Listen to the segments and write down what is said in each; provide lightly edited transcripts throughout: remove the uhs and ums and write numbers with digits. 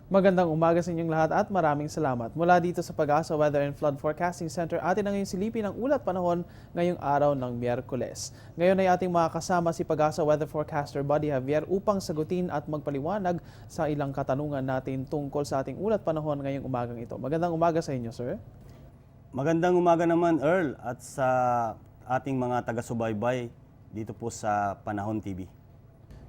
Magandang umaga sa inyong lahat at maraming salamat. Mula dito sa Pag-asa Weather and Flood Forecasting Center, atin na ngayon silipin ang ulat panahon ngayong araw ng Miyerkules. Ngayon ay ating makakasama si Pag-asa Weather Forecaster Buddy Javier upang sagutin at magpaliwanag sa ilang katanungan natin tungkol sa ating ulat panahon ngayong umagang ito. Magandang umaga sa inyo, sir. Magandang umaga naman, Earl, at sa ating mga taga-subaybay dito po sa Panahon TV.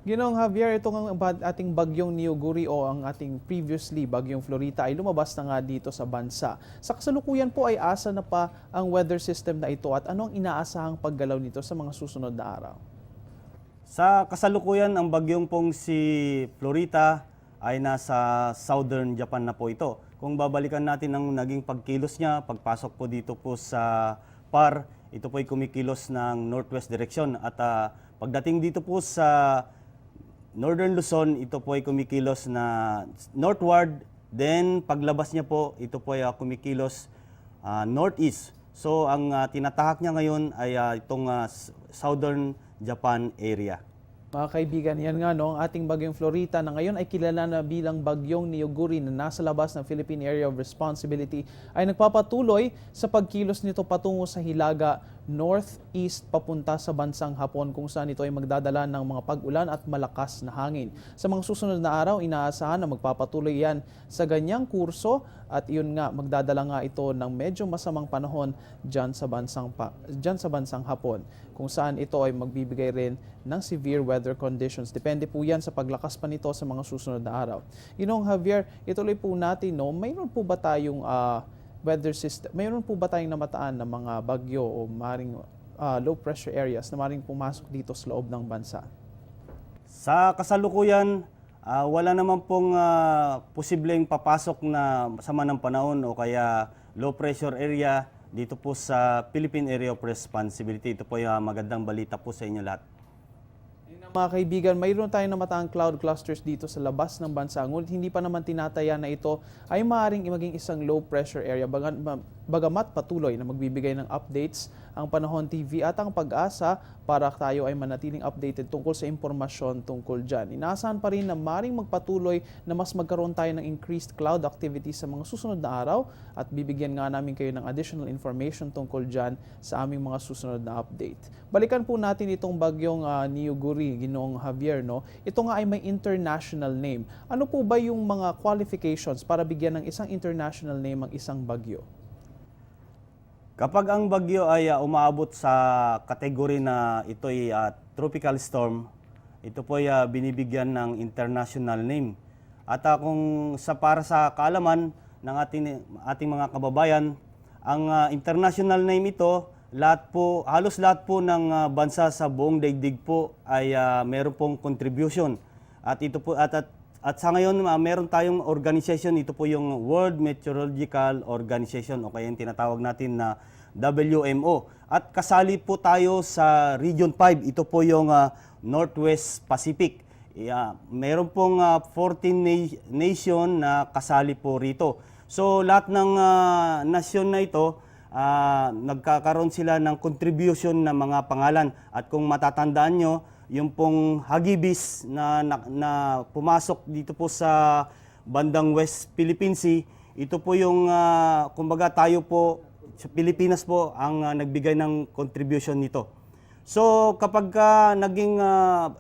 Ginoong Javier, itong ang ating bagyong Niyoguri o ang ating previously bagyong Florita ay lumabas na nga dito sa bansa. Sa kasalukuyan po ay asa na pa ang weather system na ito at ano ang inaasahang paggalaw nito sa mga susunod na araw? Sa kasalukuyan, ang bagyong pong si Florita ay nasa southern Japan na po ito. Kung babalikan natin ang naging pagkilos niya, pagpasok po dito po sa PAR, ito po ay kumikilos ng northwest direction at pagdating dito po sa Northern Luzon, ito po ay kumikilos na northward. Then paglabas niya po, ito po ay kumikilos northeast. So ang tinatahak niya ngayon ay itong southern Japan area. Mga kaibigan, yan nga no, ang ating bagyong Florita na ngayon ay kilala na bilang bagyong Niyoguri na nasa labas ng Philippine Area of Responsibility ay nagpapatuloy sa pagkilos nito patungo sa hilaga northeast papunta sa bansang Hapon kung saan ito ay magdadala ng mga pag-ulan at malakas na hangin. Sa mga susunod na araw, inaasahan na magpapatuloy yan sa ganyang kurso at yun nga, magdadala nga ito ng medyo masamang panahon dyan sa bansang Hapon kung saan ito ay magbibigay rin ng severe weather conditions. Depende po yan sa paglakas pa nito sa mga susunod na araw. Ginoong Javier, ituloy po natin, no, mayroon po ba tayong weather system, mayroon po ba tayong namataan na mga bagyo o maring low pressure areas na maring pumasok dito sa loob ng bansa? Sa kasalukuyan, wala naman pong posibleng papasok na sama ng panahon o kaya low pressure area dito po sa Philippine Area of Responsibility. Ito po ay magandang balita po sa inyo lahat. Mga kaibigan, mayroon tayong namataang cloud clusters dito sa labas ng bansa. Ngunit hindi pa naman tinataya na ito ay maaaring maging isang low pressure area. Bagamat patuloy na magbibigay ng updates ang Panahon TV at ang Pag-asa para tayo ay manatiling updated tungkol sa impormasyon tungkol dyan. Inaasahan pa rin na maaaring magpatuloy na mas magkaroon tayo ng increased cloud activity sa mga susunod na araw at bibigyan nga namin kayo ng additional information tungkol dyan sa aming mga susunod na update. Balikan po natin itong bagyong Niyoguri, Ginoong Javier, no? Ito nga ay may international name. Ano po ba yung mga qualifications para bigyan ng isang international name ang isang bagyo? Kapag ang bagyo ay umaabot sa kategory na ito ay tropical storm, ito po ay binibigyan ng international name. At kung para sa kaalaman ng ating mga kababayan, ang international name ito, halos lahat po ng bansa sa buong daigdig po ay meron pong contribution. At ito po at sa ngayon meron tayong organization, ito po yung World Meteorological Organization o kaya yung tinatawag natin na WMO. At kasali po tayo sa Region 5, ito po yung Northwest Pacific. Meron pong 14 nation na kasali po rito. So lahat ng nasyon na ito, nagkakaroon sila ng contribution ng mga pangalan. At kung matatandaan nyo, yung pong Hagibis na pumasok dito po sa bandang West Philippine Sea, ito po yung, kumbaga tayo po, sa Pilipinas po ang nagbigay ng contribution nito. So kapag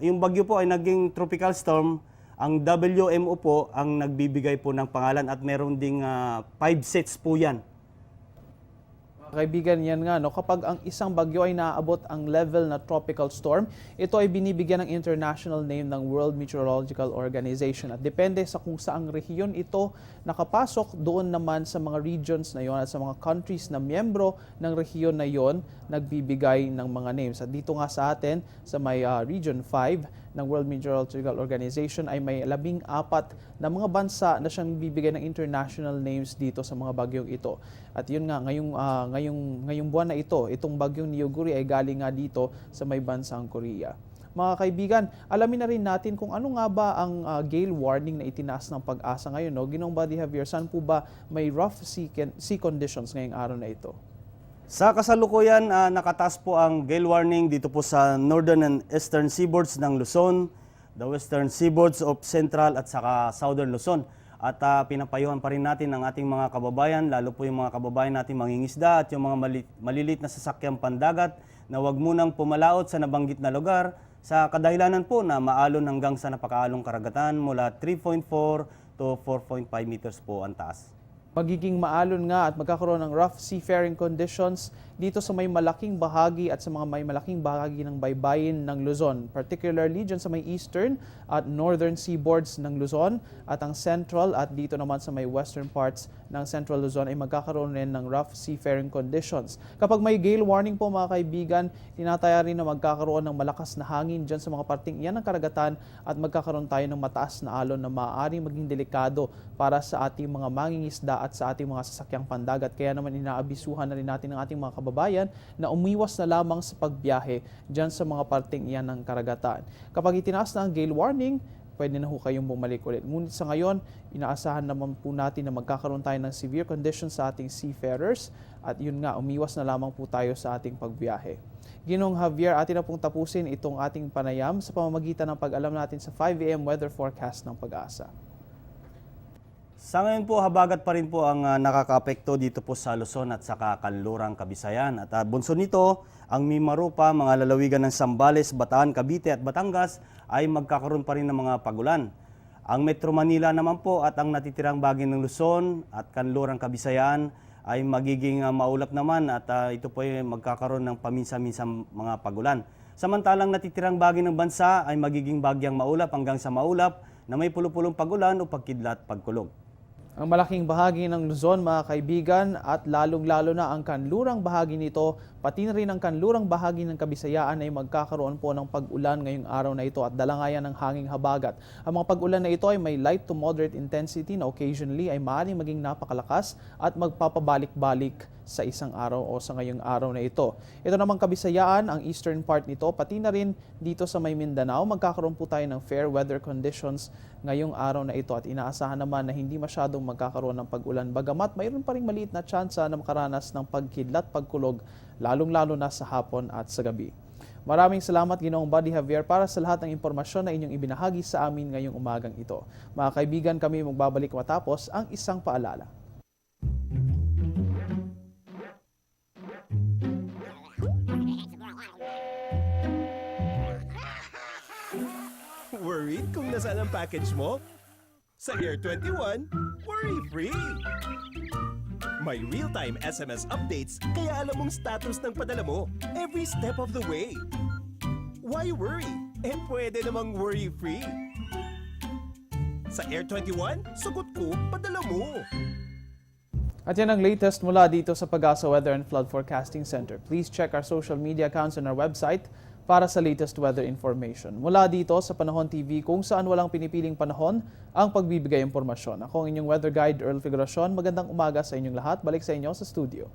yung bagyo po ay naging tropical storm, ang WMO po ang nagbibigay po ng pangalan at meron ding 5 sets po yan. Kaibigan, yan nga, no? Kapag ang isang bagyo ay naaabot ang level na tropical storm, ito ay binibigyan ng international name ng World Meteorological Organization. At depende sa kung saang rehiyon ito nakapasok, doon naman sa mga regions na yon at sa mga countries na miyembro ng rehiyon na yon, nagbibigay ng mga names. At dito nga sa atin, sa may Region 5 ng World Meteorological Organization ay may 14 na mga bansa na siyang bibigay ng international names dito sa mga bagyong ito. At yun nga, ngayong buwan na ito, itong bagyong Niyoguri ay galing nga dito sa may bansang Korea. Mga kaibigan, alamin na rin natin kung ano nga ba ang gale warning na itinaas ng Pag-asa ngayon. No? Ginoong Buddy Javier, saan po ba may rough sea conditions ngayong araw na ito? Sa kasalukuyan, nakataas po ang gale warning dito po sa northern and eastern seaboards ng Luzon, the western seaboards of central at saka southern Luzon. at pinapayuhan pa rin natin ang ating mga kababayan, lalo po yung mga kababayan natin mangingisda at yung mga maliliit na sasakyang pandagat na huwag munang pumalaot sa nabanggit na lugar sa kadahilanan po na maalon hanggang sa napakaalong karagatan mula 3.4 to 4.5 meters po ang taas. Magiging maalon nga at magkakaroon ng rough seafaring conditions dito sa may malaking bahagi at sa mga may malaking bahagi ng baybayin ng Luzon, particularly dyan sa may eastern at northern seaboards ng Luzon at ang central at dito naman sa may western parts ng central Luzon ay magkakaroon rin ng rough seafaring conditions. Kapag may gale warning po mga kaibigan, tinataya rin na magkakaroon ng malakas na hangin dyan sa mga parting iyan ng karagatan at magkakaroon tayo ng mataas na alon na maaaring maging delikado para sa ating mga mangingisda at sa ating mga sasakyang pandagat. Kaya naman inaabisuhan na rin natin ang ating mga kababayan na umiwas na lamang sa pagbiyahe dyan sa mga parting iyan ng karagatan. Kapag itinaas na ang gale warning, pwede na ho kayong bumalik ulit. Ngunit sa ngayon, inaasahan naman po natin na magkakaroon tayo ng severe conditions sa ating seafarers at yun nga, umiwas na lamang po tayo sa ating pagbiyahe. Ginoong Javier, atin na pong tapusin itong ating panayam sa pamamagitan ng pag-alam natin sa 5 AM weather forecast ng Pag-asa. Sa ngayon po, habagat pa rin po ang nakakaapekto dito po sa Luzon at sa Kanlurang, Kabisayan. At bunso nito, ang Mimaropa, mga lalawigan ng Zambales, Bataan, Cavite at Batangas ay magkakaroon pa rin ng mga pagulan. Ang Metro Manila naman po at ang natitirang bahagi ng Luzon at Kanlurang, Kabisayan ay magiging maulap naman at ito po ay magkakaroon ng paminsan-minsang mga pagulan. Samantalang natitirang bahagi ng bansa ay magiging bagyang maulap hanggang sa maulap na may pulupulong pagulan o pagkidlat pagkulog. Ang malaking bahagi ng Luzon, mga kaibigan, at lalong-lalo na ang kanlurang bahagi nito, pati na rin ang kanlurang bahagi ng Kabisayaan ay magkakaroon po ng pag-ulan ngayong araw na ito at dalangayan ng hanging habagat. Ang mga pag-ulan na ito ay may light to moderate intensity na occasionally ay maaaring maging napakalakas at magpapabalik-balik sa isang araw o sa ngayong araw na ito. Ito namang Kabisayaan, ang eastern part nito, pati na rin dito sa may Mindanao, magkakaroon po tayo ng fair weather conditions ngayong araw na ito at inaasahan naman na hindi masyadong magkakaroon ng pag-ulan. Bagamat mayroon pa rin maliit na tsansa na makaranas ng pagkidlat, pagkulog, lalong-lalo na sa hapon at sa gabi. Maraming salamat Ginoong Buddy Javier para sa lahat ng impormasyon na inyong ibinahagi sa amin ngayong umagang ito. Mga kaibigan, kami magbabalik matapos ang isang paalala. Worried kung nasaan ang package mo? Sa Air 21, worry-free! May real-time SMS updates kaya alam mong status ng padala mo every step of the way. Why worry? Pwede namang worry-free. Sa Air 21, sagot ko, padala mo! At yan ang latest mula dito sa Pag-asa Weather and Flood Forecasting Center. Please check our social media accounts and our website para sa latest weather information. Mula dito sa Panahon TV, kung saan walang pinipiling panahon ang pagbibigay impormasyon. Ako ang inyong weather guide, Earl Figuracion. Magandang umaga sa inyong lahat. Balik sa inyo sa studio.